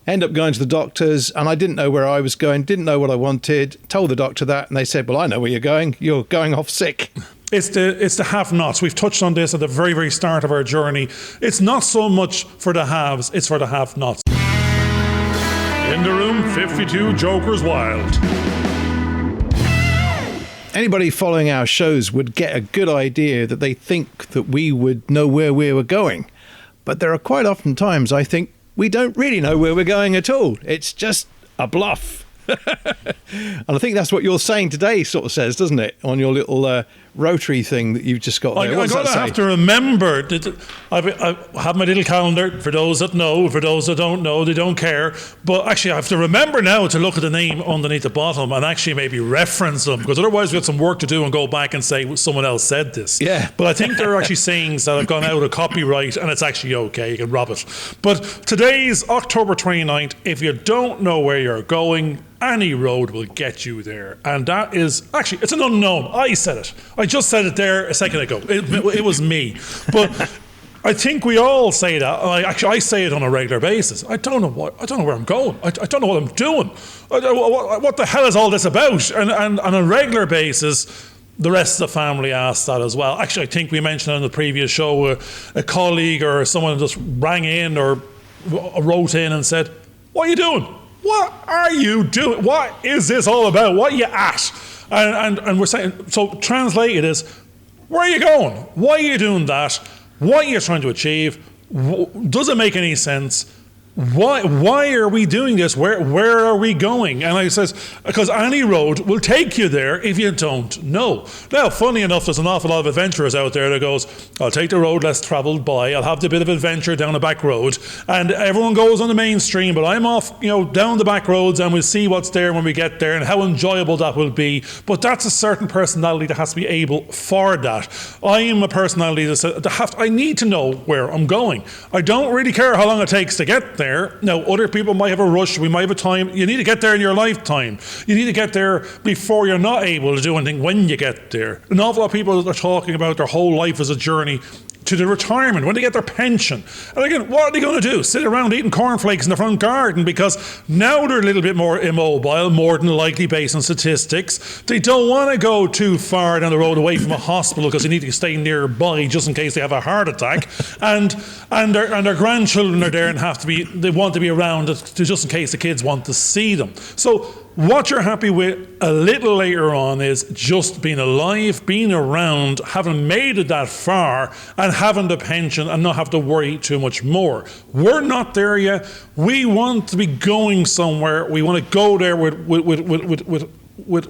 End up going to the doctors, and I didn't know where I was going, didn't know what I wanted, told the doctor that, and they said, well, I know where you're going off sick. It's the have-nots. We've touched on this at the very, very start of our journey. It's not so much for the haves, it's for the have-nots. In the room, 52 Jokers Wild. Anybody following our shows would get a good idea that they think that we would know where we were going. But there are quite often times I think we don't really know where we're going at all. It's just a bluff. And I think that's what you're saying today sort of says, doesn't it? On your little rotary thing that you've just got there. I have to remember that I have my little calendar for those that know. For those that don't know, they don't care. But actually I have to remember now to look at the name underneath the bottom and actually maybe reference them, because otherwise we've got some work to do and go back and say someone else said this. Yeah. But I think there are actually sayings that have gone out of copyright and it's actually okay, you can rob it. But today's October 29th. If you don't know where you're going, any road will get you there. And that is, actually, it's an unknown. I said it. I just said it there a second ago. It was me. But I think we all say that. I say it on a regular basis. I don't know where I'm going. I don't know what I'm doing. What the hell is all this about? And on a regular basis, the rest of the family asks that as well. Actually, I think we mentioned on the previous show, a colleague or someone just rang in or wrote in and said, what are you doing? What are you doing? What is this all about? What are you at? And we're saying, so translated is, where are you going? Why are you doing that? What are you trying to achieve? Does it make any sense? Why are we doing this? Where are we going? And I says, because any road will take you there if you don't know. Now, funny enough, there's an awful lot of adventurers out there that goes, I'll take the road less travelled by, I'll have the bit of adventure down the back road, and everyone goes on the main stream, but I'm off, down the back roads, and we'll see what's there when we get there and how enjoyable that will be. But that's a certain personality that has to be able for that. I am a personality that says, I need to know where I'm going. I don't really care how long it takes to get there. Now, other people might have a rush. We might have a time. You need to get there in your lifetime. You need to get there before you're not able to do anything when you get there. An awful lot of people are talking about their whole life as a journey to the retirement, when they get their pension. And again, what are they going to do? Sit around eating cornflakes in the front garden? Because now they're a little bit more immobile, more than likely based on statistics. They don't want to go too far down the road away from a hospital because they need to stay nearby just in case they have a heart attack. And their grandchildren are there and they want to be around just in case the kids want to see them. So what you're happy with a little later on is just being alive, being around, having made it that far, and having the pension and not have to worry too much more. We're not there yet. We want to be going somewhere. We want to go there with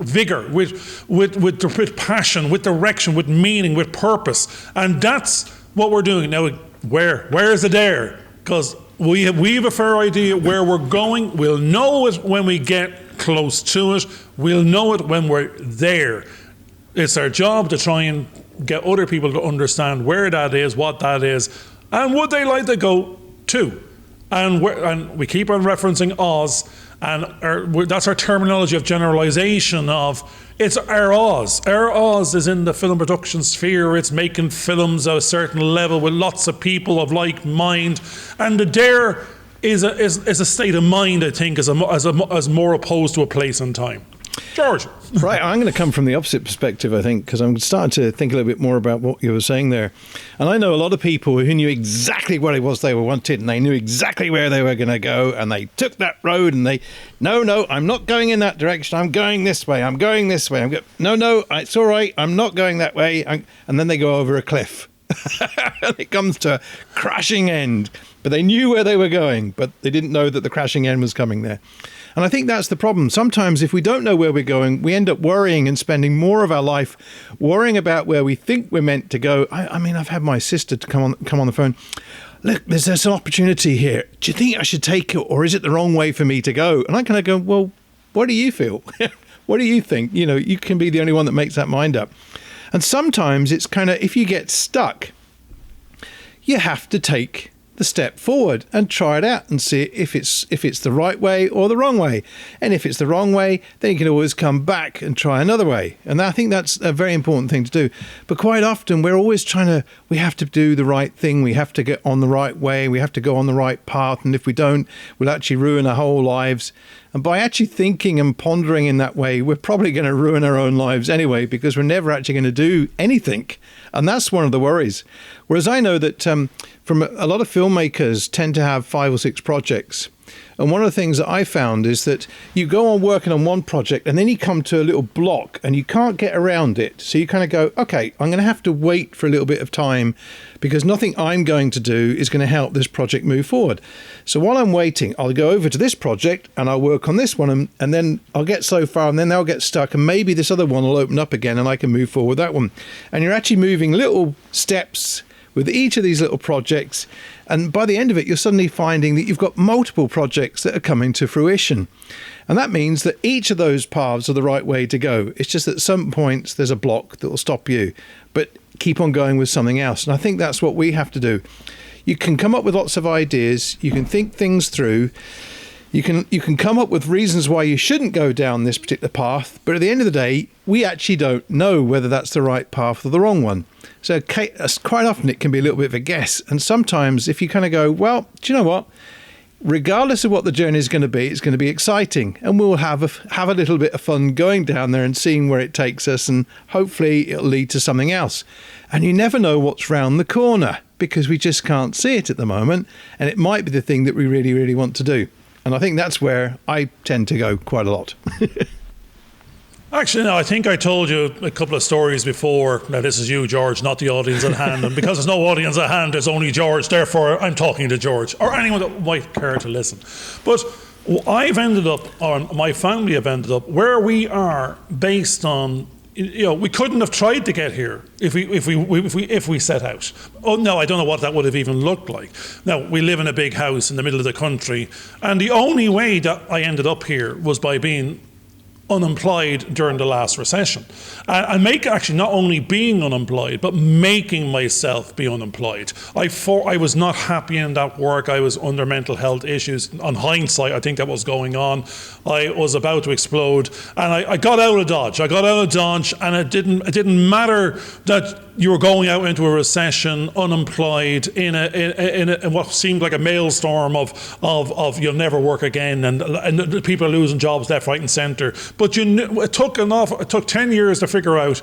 vigor, with passion, with direction, with meaning, with purpose. And that's what we're doing. Now, where is it there? Because we have a fair idea where we're going. We'll know it when we get close to it. We'll know it when we're there. It's our job to try and get other people to understand where that is, what that is, and would they like to go to. And we keep on referencing Oz, and that's our terminology of generalization of it's our Oz. Our Oz is in the film production sphere. It's making films at a certain level with lots of people of like mind, and the dare is a state of mind, I think, as more opposed to a place and time. George. Right, I'm going to come from the opposite perspective, I think, because I'm starting to think a little bit more about what you were saying there. And I know a lot of people who knew exactly what it was they wanted, and they knew exactly where they were going to go, and they took that road, and no, I'm not going in that direction. I'm going this way. I'm going this way. No, it's all right. I'm not going that way. And then they go over a cliff. And it comes to a crashing end. But they knew where they were going, but they didn't know that the crashing end was coming there. And I think that's the problem. Sometimes if we don't know where we're going, we end up worrying and spending more of our life worrying about where we think we're meant to go. I mean, I've had my sister to come on the phone. Look, there's an opportunity here. Do you think I should take it, or is it the wrong way for me to go? And I kind of go, well, what do you feel? What do you think? You can be the only one that makes that mind up. And sometimes it's kind of, if you get stuck, you have to take the step forward and try it out and see if it's the right way or the wrong way. And if it's the wrong way, then you can always come back and try another way. And I think that's a very important thing to do. But quite often we're always we have to do the right thing. We have to get on the right way. We have to go on the right path. And if we don't, we'll actually ruin our whole lives. And by actually thinking and pondering in that way, we're probably going to ruin our own lives anyway, because we're never actually going to do anything. And that's one of the worries. Whereas I know that from a lot of filmmakers tend to have 5 or 6 projects. And one of the things that I found is that you go on working on one project and then you come to a little block and you can't get around it. So you kind of go, okay, I'm going to have to wait for a little bit of time because nothing I'm going to do is going to help this project move forward. So while I'm waiting, I'll go over to this project and I'll work on this one and then I'll get so far and then they'll get stuck and maybe this other one will open up again and I can move forward with that one. And you're actually moving little steps with each of these little projects, and by the end of it you're suddenly finding that you've got multiple projects that are coming to fruition, and that means that each of those paths are the right way to go. It's just that at some points there's a block that will stop you, but keep on going with something else. And I think that's what we have to do. You can come up with lots of ideas, you can think things through, you can come up with reasons why you shouldn't go down this particular path, but at the end of the day, we actually don't know whether that's the right path or the wrong one. So quite often it can be a little bit of a guess. And sometimes if you kind of go, well, do you know what? Regardless of what the journey is going to be, it's going to be exciting. And we'll have a little bit of fun going down there and seeing where it takes us. And hopefully it'll lead to something else. And you never know what's round the corner because we just can't see it at the moment. And it might be the thing that we really, really want to do. And I think that's where I tend to go quite a lot. Actually, no, I think I told you a couple of stories before. Now, this is you, George, not the audience at hand. And because there's no audience at hand, there's only George. Therefore, I'm talking to George or anyone that might care to listen. But I've ended up, or my family have ended up, where we are based on, we couldn't have tried to get here if we set out. Oh no, I don't know what that would have even looked like. Now, we live in a big house in the middle of the country, and the only way that I ended up here was by being unemployed during the last recession. And actually not only being unemployed, but making myself be unemployed. I was not happy in that work. I was under mental health issues. On hindsight, I think that was going on. I was about to explode. And I got out of Dodge. And it didn't matter that you were going out into a recession, unemployed, in what seemed like a maelstrom of you'll never work again, and people are losing jobs left, right, and centre. But it took 10 years to figure out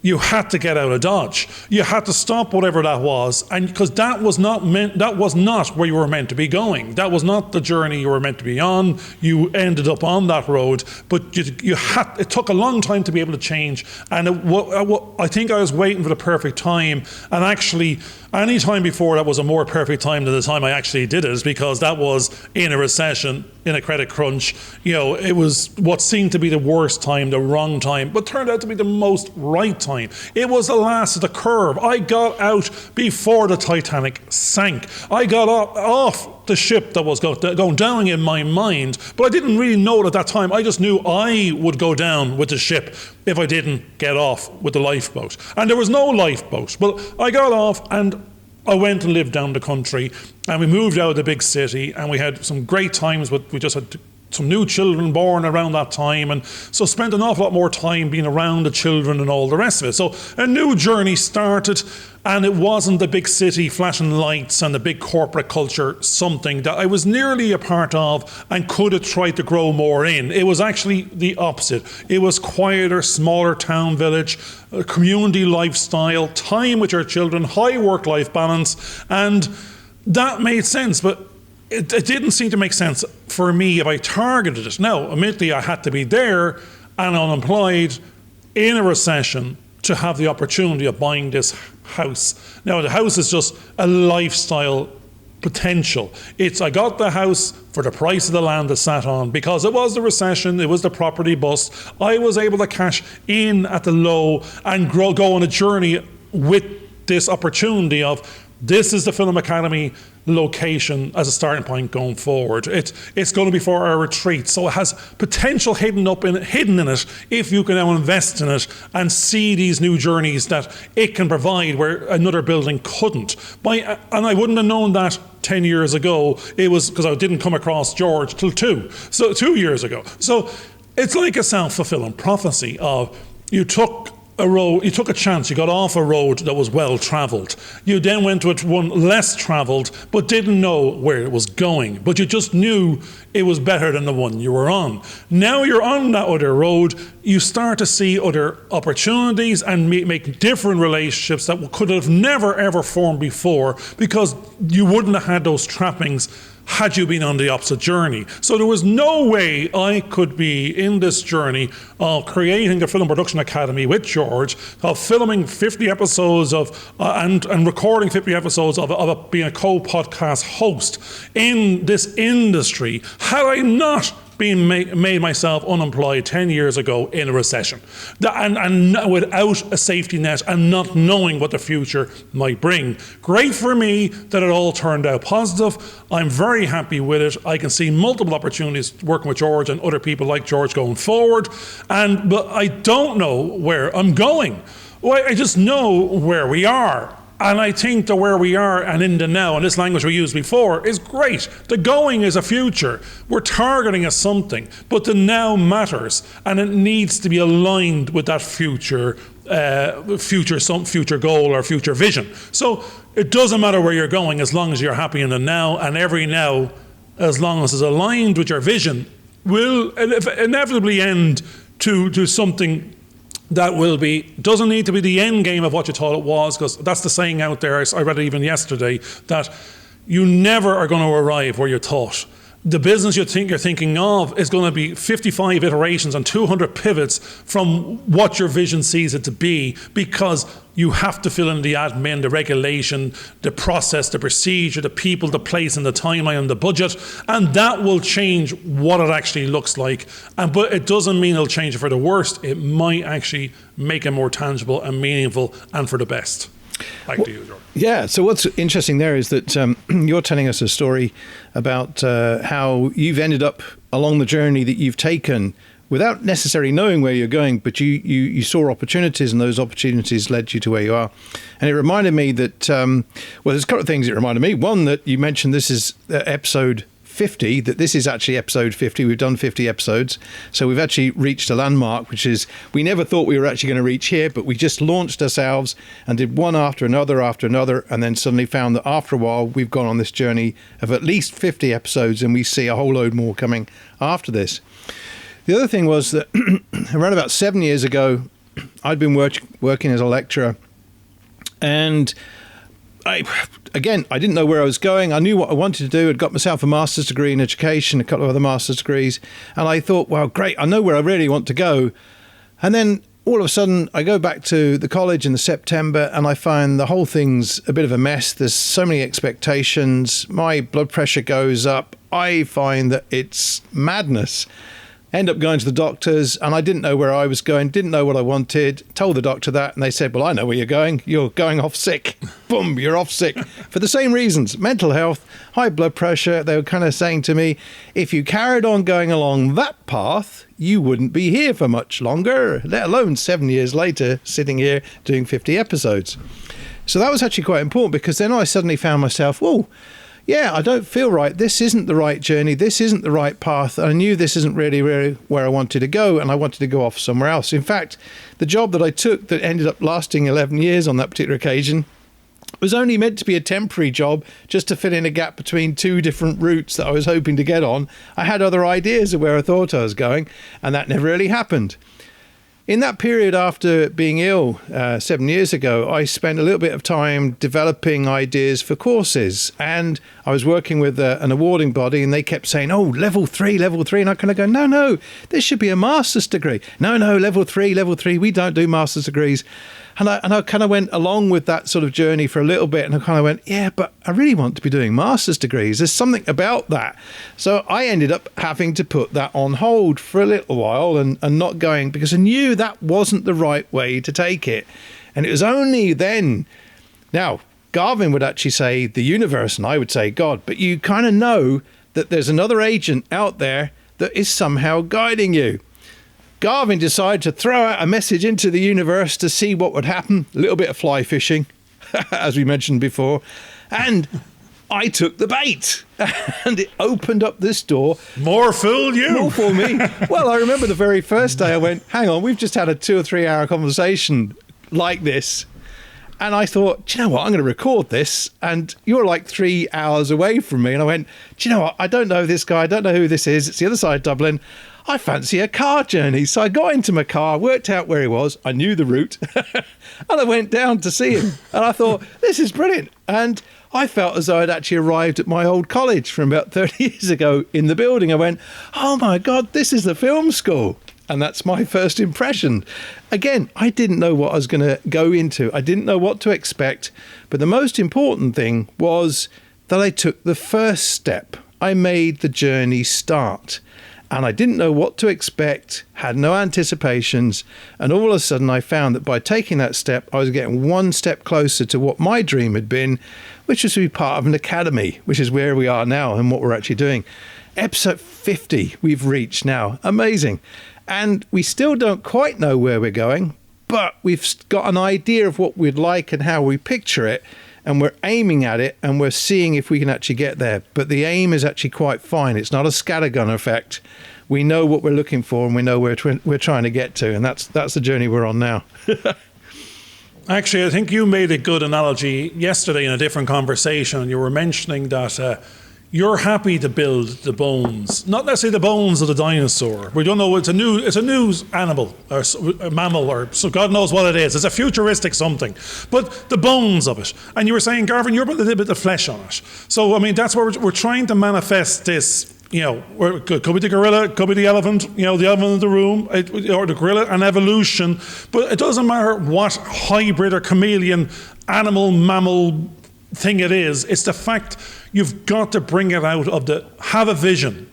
you had to get out of Dodge. You had to stop whatever that was, and because that was not where you were meant to be going. That was not the journey you were meant to be on. You ended up on that road, but it took a long time to be able to change. And I think I was waiting for the perfect time, and actually, any time before that was a more perfect time than the time I actually did it, because that was in a recession, in a credit crunch. It was what seemed to be the worst time, the wrong time, but turned out to be the most right time. It was the last of the curve. I got out before the Titanic sank. I got off the ship that was going down in my mind, but I didn't really know it at that time. I just knew I would go down with the ship if I didn't get off with the lifeboat. And there was no lifeboat. But I got off and I went and lived down the country, and we moved out of the big city, and we had some great times. We just had some new children born around that time, and so spent an awful lot more time being around the children and all the rest of it. So a new journey started, and it wasn't the big city flashing lights and the big corporate culture, something that I was nearly a part of and could have tried to grow more in. It was actually the opposite. It was quieter, smaller town village, community lifestyle, time with your children, high work-life balance, and that made sense. But it didn't seem to make sense for me if I targeted it. Now, admittedly, I had to be there and unemployed in a recession to have the opportunity of buying this house. Now, the house is just a lifestyle potential. I got the house for the price of the land it sat on because it was the recession, it was the property bust. I was able to cash in at the low and go on a journey with this opportunity of, this is the Film Academy. location as a starting point going forward. It's going to be for our retreat, so it has potential hidden in it if you can now invest in it and see these new journeys that it can provide where another building couldn't. And I wouldn't have known that 10 years ago. It was because I didn't come across George till 2 years ago. So it's like a self-fulfilling prophecy of you took a chance, you got off a road that was well travelled. You then went to one less travelled, but didn't know where it was going. But you just knew it was better than the one you were on. Now you're on that other road, you start to see other opportunities and make different relationships that could have never ever formed before, because you wouldn't have had those trappings had you been on the opposite journey. So there was no way I could be in this journey of creating the Film Production Academy with George, of filming 50 episodes of and recording 50 episodes of being a co-podcast host in this industry, had I not made myself unemployed 10 years ago in a recession, and without a safety net and not knowing what the future might bring. Great for me that it all turned out positive. I'm very happy with it. I can see multiple opportunities working with George and other people like George going forward, but I don't know where I'm going. Well, I just know where we are. And I think that where we are and in the now, and this language we used before, is great. The going is a future. We're targeting at something, but the now matters, and it needs to be aligned with that future goal or future vision. So it doesn't matter where you're going as long as you're happy in the now, and every now, as long as it's aligned with your vision, will inevitably end to something that doesn't need to be the end game of what you thought it was, because that's the saying out there. I read it even yesterday, that you never are going to arrive where you thought. The business you're thinking of is going to be 55 iterations and 200 pivots from what your vision sees it to be, because you have to fill in the admin, the regulation, the process, the procedure, the people, the place and the timeline and the budget, and that will change what it actually looks like. But it doesn't mean it'll change it for the worst. It might actually make it more tangible and meaningful and for the best. Back to you, George. Yeah, so what's interesting there is that you're telling us a story about how you've ended up along the journey that you've taken without necessarily knowing where you're going, but you saw opportunities, and those opportunities led you to where you are. And it reminded me that, well, there's a couple of things it reminded me. One, that you mentioned this is episode 50, that this is actually episode 50. We've done 50 episodes. So we've actually reached a landmark, which is, we never thought we were actually going to reach here, but we just launched ourselves and did one after another, and then suddenly found that after a while, we've gone on this journey of at least 50 episodes, and we see a whole load more coming after this. The other thing was that around about 7 years ago, I'd been working as a lecturer, and I didn't know where I was going. I knew what I wanted to do. I'd got myself a master's degree in education, a couple of other master's degrees, and I thought, well, great, I know where I really want to go. And then all of a sudden, I go back to the college in September, and I find the whole thing's a bit of a mess. There's so many expectations. My blood pressure goes up. I find that it's madness. End up going to the doctors, and I didn't know where I was going, didn't know what I wanted, told the doctor that, and they said, well, I know where you're going. You're going off sick. Boom, you're off sick. For the same reasons, mental health, high blood pressure. They were kind of saying to me, if you carried on going along that path, you wouldn't be here for much longer, let alone 7 years later, sitting here doing 50 episodes. So that was actually quite important, because then I suddenly found myself, whoa, yeah, I don't feel right. This isn't the right journey. This isn't the right path. I knew this isn't really where I wanted to go, and I wanted to go off somewhere else. In fact, the job that I took that ended up lasting 11 years on that particular occasion was only meant to be a temporary job, just to fill in a gap between two different routes that I was hoping to get on. I had other ideas of where I thought I was going, and that never really happened. In that period after being ill 7 years ago, I spent a little bit of time developing ideas for courses, and I was working with an awarding body, and they kept saying, oh, level 3, and I kind of go, no, this should be a master's degree. No, level 3, we don't do master's degrees. And I kind of went along with that sort of journey for a little bit, and I kind of went, yeah, but I really want to be doing master's degrees. There's something about that. So I ended up having to put that on hold for a little while and not going, because I knew that wasn't the right way to take it. And it was only then, now, Garvin would actually say the universe, and I would say God, but you kind of know that there's another agent out there that is somehow guiding you. Garvin decided to throw out a message into the universe to see what would happen. A little bit of fly fishing, as we mentioned before. And I took the bait, and it opened up this door. More fool you. More for me. Well, I remember the very first day I went, hang on, we've just had a 2 or 3 hour conversation like this. And I thought, do you know what? I'm going to record this. And you're like 3 hours away from me. And I went, do you know what? I don't know this guy. I don't know who this is. It's the other side of Dublin. I fancy a car journey. So I got into my car, worked out where he was. I knew the route. And I went down to see him. And I thought, this is brilliant. And I felt as though I'd actually arrived at my old college from about 30 years ago in the building. I went, oh my God, this is the film school. And that's my first impression. Again, I didn't know what I was going to go into. I didn't know what to expect. But the most important thing was that I took the first step. I made the journey start. And I didn't know what to expect, had no anticipations. And all of a sudden I found that by taking that step, I was getting one step closer to what my dream had been, which was to be part of an academy, which is where we are now and what we're actually doing. Episode 50 we've reached now. Amazing. And we still don't quite know where we're going, but we've got an idea of what we'd like and how we picture it. And we're aiming at it and we're seeing if we can actually get there. But the aim is actually quite fine. It's not a scattergun effect. We know what we're looking for and we know where we're trying to get to. And that's the journey we're on now. Actually, I think you made a good analogy yesterday in a different conversation. You were mentioning that you're happy to build the bones, not necessarily the bones of the dinosaur. We don't know, it's a new animal or a mammal or so God knows what it is. It's a futuristic something, but the bones of it. And you were saying, Garvin, you're putting a little bit of flesh on it. So, I mean, that's where we're trying to manifest this. You know, it could be the gorilla, it could be the elephant, you know, the elephant in the room, or the gorilla, and evolution. But it doesn't matter what hybrid or chameleon, animal, mammal thing it is. It's the fact you've got to bring it out of have a vision.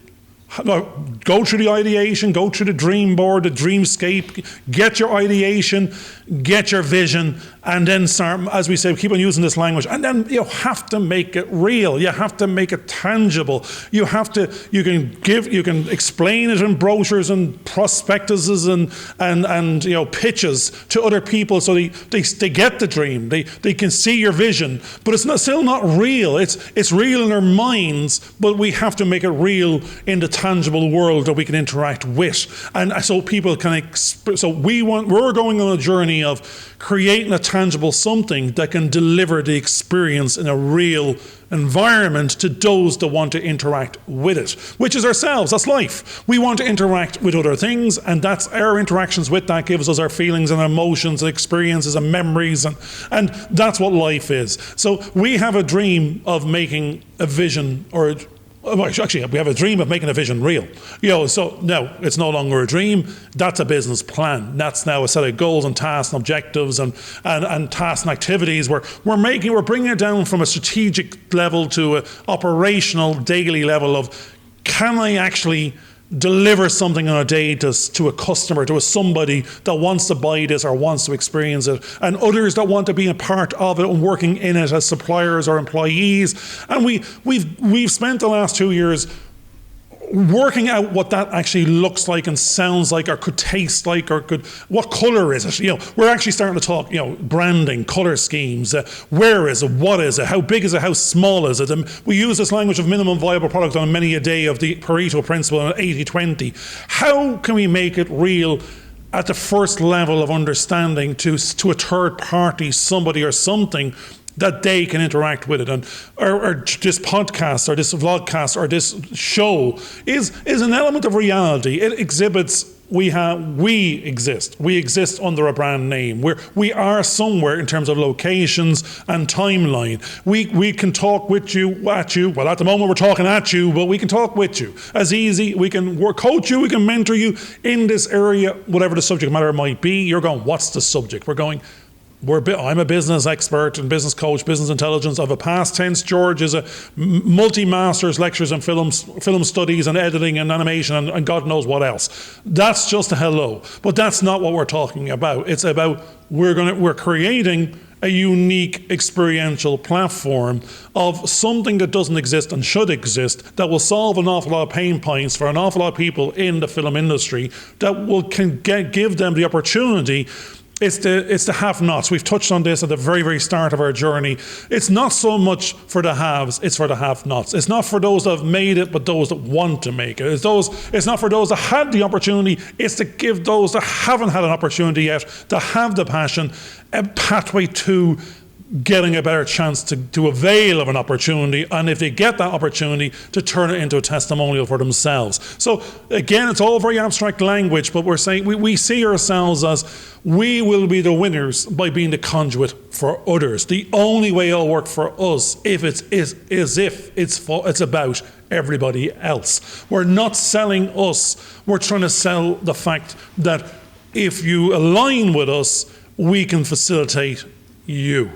Go through the ideation, go through the dream board, the dreamscape, get your ideation, get your vision, and then start, as we say, keep on using this language, and then you have to make it real. You have to make it tangible. You can explain it in brochures and prospectuses and you know, pitches to other people so they get the dream. They can see your vision, but it's still not real. It's real in our minds, but we have to make it real in the tangible world that we can interact with. And so people can, we're going on a journey of creating a tangible something that can deliver the experience in a real environment to those that want to interact with it, which is ourselves. That's life. We want to interact with other things, and that's our interactions with that gives us our feelings and emotions and experiences and memories, and that's what life is. So we have a dream of making a vision, or actually, we have a dream of making a vision real. You know, so no, it's no longer a dream. That's a business plan. That's now a set of goals and tasks and objectives and tasks and activities. We're bringing it down from a strategic level to an operational daily level of, can I actually deliver something on a day to a customer, to somebody that wants to buy this or wants to experience it, and others that want to be a part of it and working in it as suppliers or employees. And we've spent the last 2 years working out what that actually looks like and sounds like, or could taste like, or what color is it? You know, we're actually starting to talk, you know, branding, color schemes, where is it, what is it, how big is it, how small is it? And we use this language of minimum viable product on many a day of the Pareto principle and 80-20. How can we make it real at the first level of understanding to a third party, somebody or something, that they can interact with it? And or this podcast or this vlogcast or this show is an element of reality. It exhibits we exist. We exist under a brand name. We are somewhere in terms of locations and timeline. We can talk with you, at you. Well, at the moment we're talking at you, but we can talk with you. As easy, we can coach you, we can mentor you in this area, whatever the subject matter might be. You're going, what's the subject? We're going, I'm a business expert and business coach, business intelligence. I have a past tense. George is a multi-masters lectures in film studies and editing and animation and God knows what else. That's just a hello. But that's not what we're talking about. It's about we're creating a unique experiential platform of something that doesn't exist and should exist, that will solve an awful lot of pain points for an awful lot of people in the film industry, that give them the opportunity. It's the have-nots. We've touched on this at the very, very start of our journey. It's not so much for the haves, it's for the have-nots. It's not for those that have made it, but those that want to make it. It's not for those that had the opportunity, it's to give those that haven't had an opportunity yet, that have the passion, a pathway to getting a better chance to avail of an opportunity, and if they get that opportunity, to turn it into a testimonial for themselves. So again, it's all very abstract language, but we're saying we see ourselves as we will be the winners by being the conduit for others. The only way it'll work for us if it's about everybody else. We're not selling us, we're trying to sell the fact that if you align with us, we can facilitate you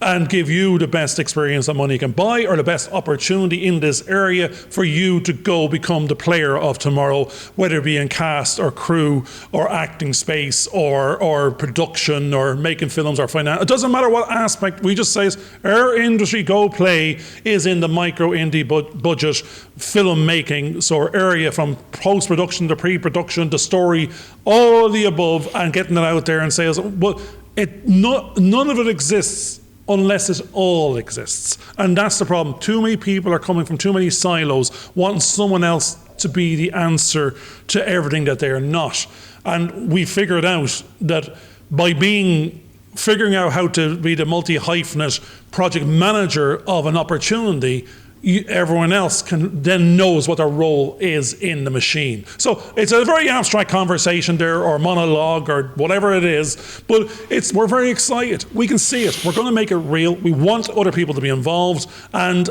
and give you the best experience that money can buy, or the best opportunity in this area for you to go become the player of tomorrow, whether it be in cast or crew or acting space or production or making films or finance. It doesn't matter what aspect. We just say our industry go play is in the micro indie budget filmmaking, so our area from post-production to pre-production to story, all of the above, and getting it out there and say, well, none of it exists unless it all exists. And that's the problem. Too many people are coming from too many silos, wanting someone else to be the answer to everything that they are not. And we figured out that by figuring out how to be the multi-hyphenate project manager of an opportunity, everyone else then knows what their role is in the machine. So it's a very abstract conversation there, or monologue, or whatever it is, but we're very excited. We can see it. We're going to make it real. We want other people to be involved, and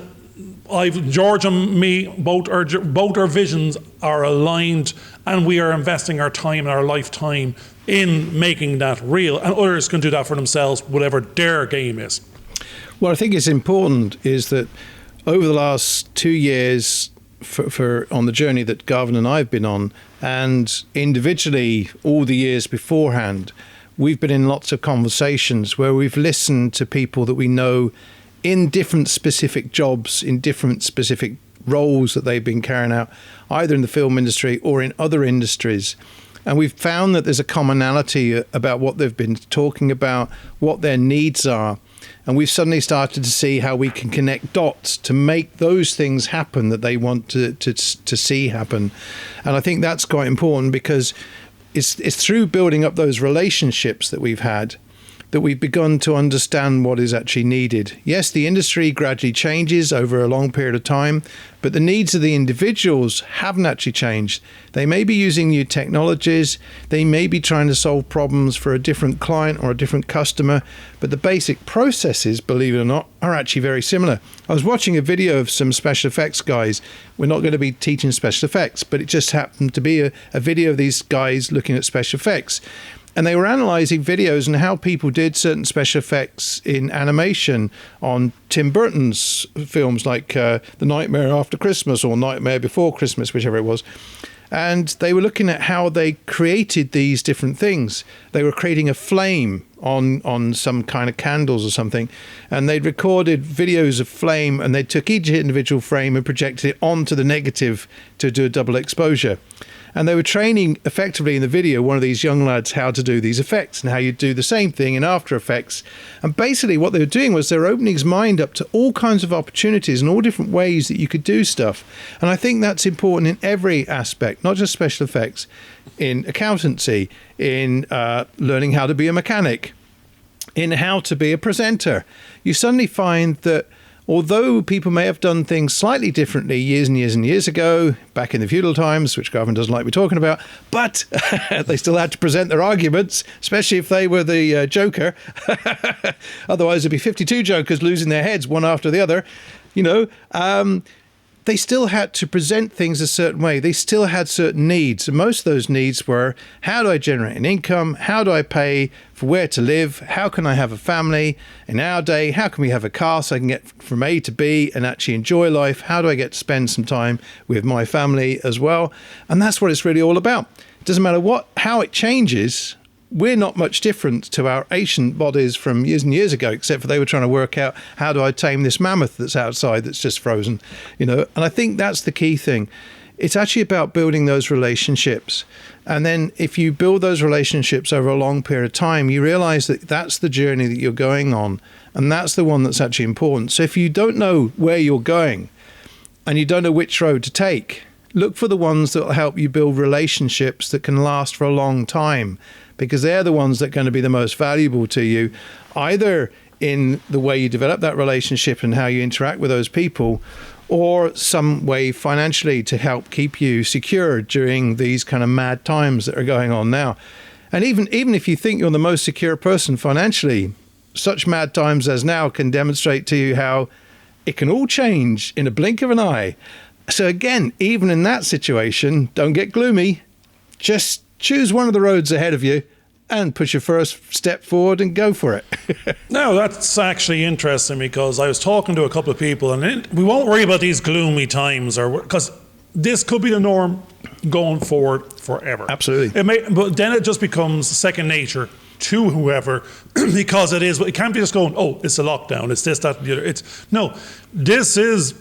George and me, both our visions are aligned, and we are investing our time and our lifetime in making that real, and others can do that for themselves, whatever their game is. What I think is important is that over the last 2 years, for on the journey that Garvin and I have been on, and individually all the years beforehand, we've been in lots of conversations where we've listened to people that we know in different specific jobs, in different specific roles that they've been carrying out, either in the film industry or in other industries. And we've found that there's a commonality about what they've been talking about, what their needs are. And we've suddenly started to see how we can connect dots to make those things happen that they want to see happen. And I think that's quite important, because it's through building up those relationships that we've had that we've begun to understand what is actually needed. Yes, the industry gradually changes over a long period of time, but the needs of the individuals haven't actually changed. They may be using new technologies, they may be trying to solve problems for a different client or a different customer, but the basic processes, believe it or not, are actually very similar. I was watching a video of some special effects guys. We're not going to be teaching special effects, but it just happened to be a video of these guys looking at special effects. And they were analysing videos and how people did certain special effects in animation on Tim Burton's films like The Nightmare After Christmas or Nightmare Before Christmas, whichever it was. And they were looking at how they created these different things. They were creating a flame on some kind of candles or something. And they'd recorded videos of flame, and they took each individual frame and projected it onto the negative to do a double exposure. And they were training effectively in the video one of these young lads how to do these effects and how you do the same thing in After Effects. And basically what they were doing was they were opening his mind up to all kinds of opportunities and all different ways that you could do stuff. And I think that's important in every aspect, not just special effects, in accountancy, in learning how to be a mechanic, in how to be a presenter. You suddenly find that although people may have done things slightly differently years and years and years ago, back in the feudal times, which Garvin doesn't like me talking about, but they still had to present their arguments, especially if they were the Joker. Otherwise, there'd be 52 Jokers losing their heads one after the other. They still had to present things a certain way. They still had certain needs. And most of those needs were, how do I generate an income? How do I pay for where to live? How can I have a family? In our day, how can we have a car so I can get from A to B and actually enjoy life? How do I get to spend some time with my family as well? And that's what it's really all about. It doesn't matter how it changes. we're not much different to our ancient bodies from years and years ago, except for they were trying to work out, how do I tame this mammoth that's outside that's just frozen, And I think that's the key thing. It's actually about building those relationships. And then if you build those relationships over a long period of time, you realize that that's the journey that you're going on. And that's the one that's actually important. So if you don't know where you're going and you don't know which road to take, look for the ones that will help you build relationships that can last for a long time, because they're the ones that are going to be the most valuable to you, either in the way you develop that relationship and how you interact with those people, or some way financially to help keep you secure during these kind of mad times that are going on now. And even if you think you're the most secure person financially, such mad times as now can demonstrate to you how it can all change in a blink of an eye. So again, even in that situation, don't get gloomy. Just choose one of the roads ahead of you and push your first step forward and go for it. No, that's actually interesting, because I was talking to a couple of people, and we won't worry about these gloomy times, because this could be the norm going forward forever. Absolutely. But then it just becomes second nature to whoever, because it can't be just going, oh, it's a lockdown, it's this, that, and the other. No, this is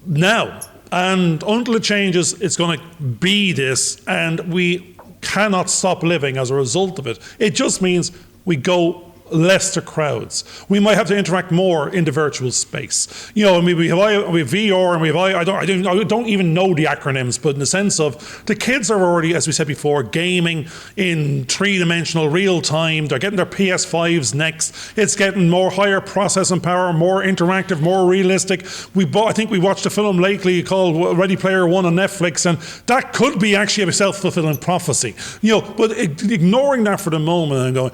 now. And until it changes, it's going to be this, and we cannot stop living as a result of it. It just means we go less to crowds. We might have to interact more in the virtual space. We have VR, and we have I don't even know the acronyms, but in the sense of the kids are already, as we said before, gaming in three-dimensional real time. They're getting their PS5s next. It's getting more higher processing power, more interactive, more realistic. I think we watched a film lately called Ready Player One on Netflix, and that could be actually a self-fulfilling prophecy. But ignoring that for the moment and going,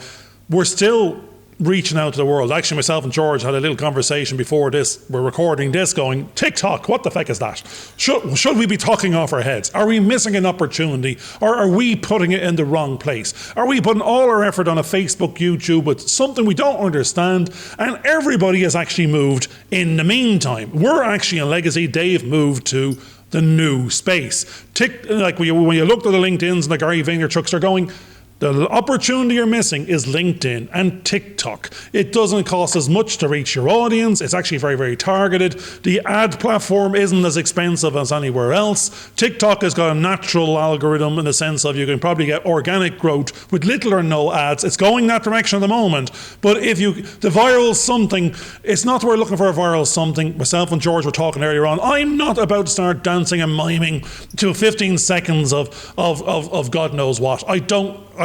we're still reaching out to the world. Actually, myself and George had a little conversation before this. We're recording this going, TikTok, what the fuck is that? Should we be talking off our heads? Are we missing an opportunity? Or are we putting it in the wrong place? Are we putting all our effort on a Facebook, YouTube with something we don't understand? And everybody has actually moved in the meantime. We're actually in legacy. They've moved to the new space. Like when you look at the LinkedIns and the Gary Vaynerchuks, they're going, the opportunity you're missing is LinkedIn and TikTok. It doesn't cost as much to reach your audience. It's actually very, very targeted. The ad platform isn't as expensive as anywhere else. TikTok has got a natural algorithm in the sense of you can probably get organic growth with little or no ads. It's going that direction at the moment. But the viral something, it's not that we're looking for a viral something. Myself and George were talking earlier on. I'm not about to start dancing and miming to 15 seconds of God knows what.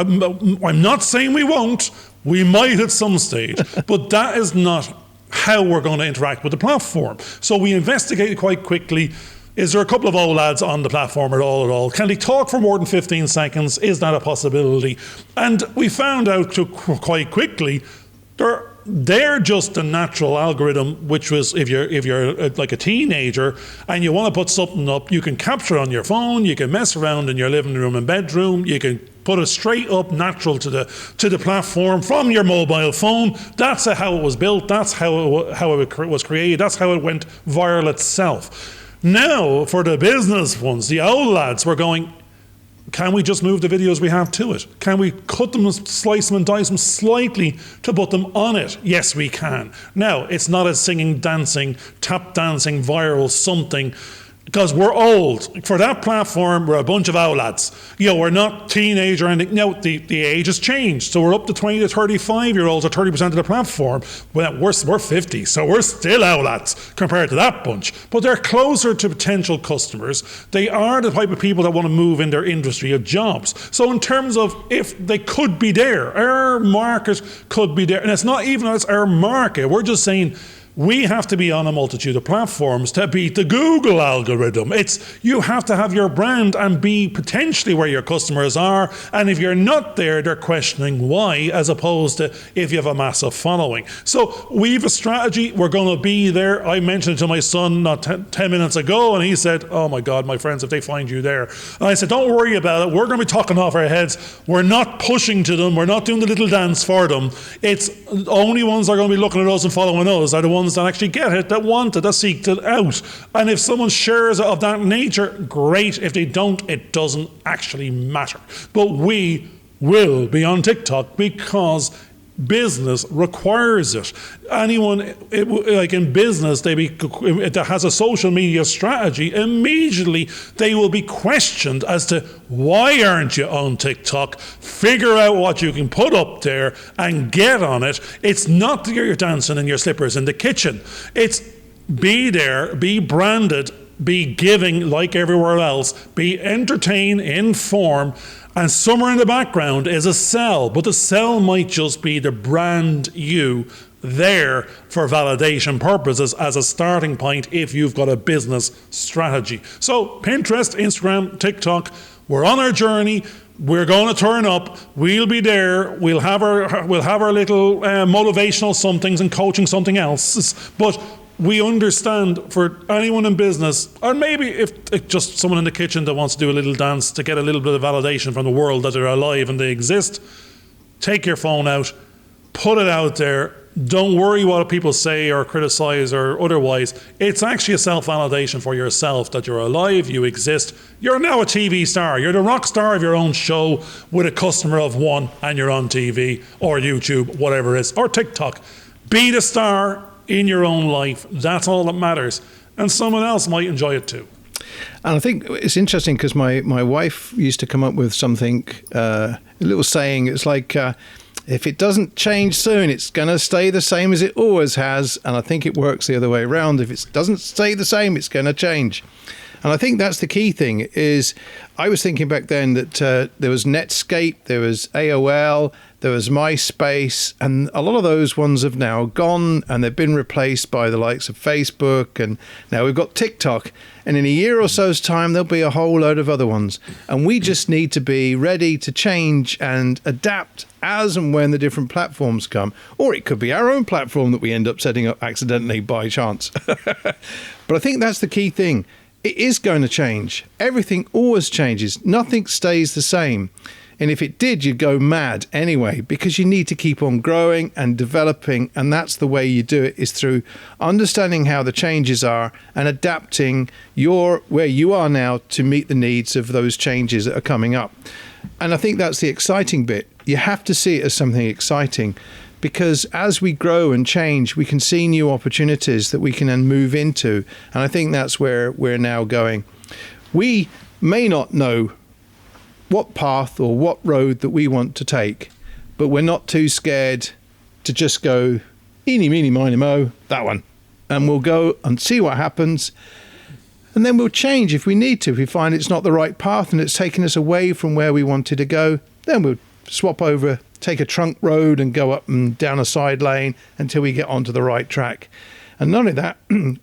I'm not saying we won't. We might at some stage, but that is not how we're going to interact with the platform. So we investigated quite quickly. Is there a couple of old lads on the platform at all? Can they talk for more than 15 seconds? Is that a possibility? And we found out quite quickly they're just a natural algorithm, which was if you're like a teenager and you want to put something up, you can capture it on your phone, you can mess around in your living room and bedroom, you can put it straight up natural to the platform from your mobile phone. That's how it was built. That's how it was created. That's how it went viral itself. Now, for the business ones, the old lads were going, can we just move the videos we have to it? Can we cut them, slice them and dice them slightly to put them on it? Yes, we can. Now, it's not a singing, dancing, tap dancing, viral something, because we're old. For that platform, we're a bunch of old lads. We're not teenage or anything. No, the age has changed. So we're up to 20 to 35-year-olds, or 30% of the platform. Well, we're 50, so we're still old lads compared to that bunch. But they're closer to potential customers. They are the type of people that want to move in their industry of jobs. So in terms of if they could be there, our market could be there. And it's not even it's our market. We're just saying, we have to be on a multitude of platforms to beat the Google algorithm. You have to have your brand and be potentially where your customers are. And if you're not there, they're questioning why, as opposed to if you have a massive following. So we have a strategy. We're going to be there. I mentioned it to my son not 10 minutes ago, and he said, oh my God, my friends, if they find you there. And I said, don't worry about it. We're going to be talking off our heads. We're not pushing to them. We're not doing the little dance for them. It's the only ones that are going to be looking at us and following us are the ones that actually get it, that want it, that seek it out. And if someone shares it of that nature, great. If they don't, it doesn't actually matter. But we will be on TikTok because business requires it. Anyone like in business, that has a social media strategy, immediately they will be questioned as to why aren't you on TikTok? Figure out what you can put up there and get on it. It's not that you're dancing in your slippers in the kitchen. It's be there, be branded, be giving like everywhere else, be entertain, inform. And somewhere in the background is a sell, but the sell might just be the brand you there for validation purposes as a starting point if you've got a business strategy. So Pinterest, Instagram, TikTok, we're on our journey. We're going to turn up. We'll be there. We'll have our little motivational somethings and coaching something else. But we understand for anyone in business, or maybe if just someone in the kitchen that wants to do a little dance to get a little bit of validation from the world that they're alive and they exist, take your phone out, put it out there. Don't worry what people say or criticize or otherwise. It's actually a self-validation for yourself that you're alive, you exist. You're now a TV star. You're the rock star of your own show with a customer of one and you're on TV or YouTube, whatever it is, or TikTok. Be the star in your own life. That's all that matters. And someone else might enjoy it too. And I think it's interesting because my wife used to come up with something, a little saying. It's like, if it doesn't change soon, it's going to stay the same as it always has. And I think it works the other way around. If it doesn't stay the same, it's going to change. And I think that's the key thing is I was thinking back then that there was Netscape, there was AOL, there was MySpace, and a lot of those ones have now gone and they've been replaced by the likes of Facebook, and now we've got TikTok. And in a year or so's time, there'll be a whole load of other ones. And we just need to be ready to change and adapt as and when the different platforms come. Or it could be our own platform that we end up setting up accidentally by chance. But I think that's the key thing. It is going to change. Everything always changes. Nothing stays the same. And if it did, you'd go mad anyway, because you need to keep on growing and developing. And that's the way you do it, is through understanding how the changes are and adapting where you are now to meet the needs of those changes that are coming up. And I think that's the exciting bit. You have to see it as something exciting, because as we grow and change, we can see new opportunities that we can then move into. And I think that's where we're now going. We may not know what path or what road that we want to take, but we're not too scared to just go eeny, meeny, miny, mo, that one. And we'll go and see what happens. And then we'll change if we need to. If we find it's not the right path and it's taking us away from where we wanted to go, then we'll swap over, take a trunk road and go up and down a side lane until we get onto the right track. And not only that,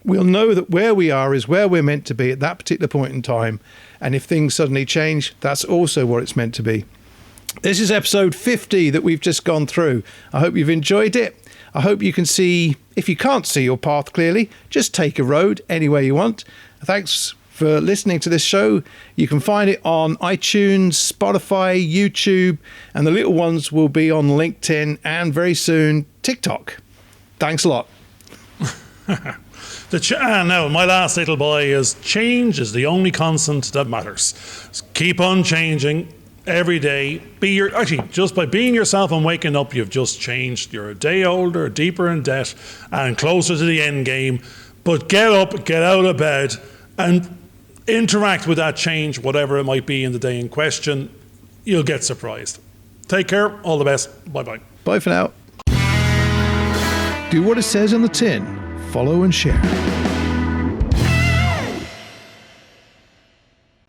we'll know that where we are is where we're meant to be at that particular point in time. And if things suddenly change, that's also what it's meant to be. This is episode 50 that we've just gone through. I hope you've enjoyed it. I hope you can see, if you can't see your path clearly, just take a road anywhere you want. Thanks for listening to this show. You can find it on iTunes, Spotify, YouTube, and the little ones will be on LinkedIn and very soon TikTok. Thanks a lot. Now, my last little boy is change is the only constant that matters. Keep on changing every day. Just by being yourself and waking up, you've just changed. You're a day older, deeper in debt, and closer to the end game. But get up, get out of bed, and interact with that change, whatever it might be in the day in question. You'll get surprised. Take care. All the best. Bye-bye. Bye for now. Do what it says on the tin. Follow and share.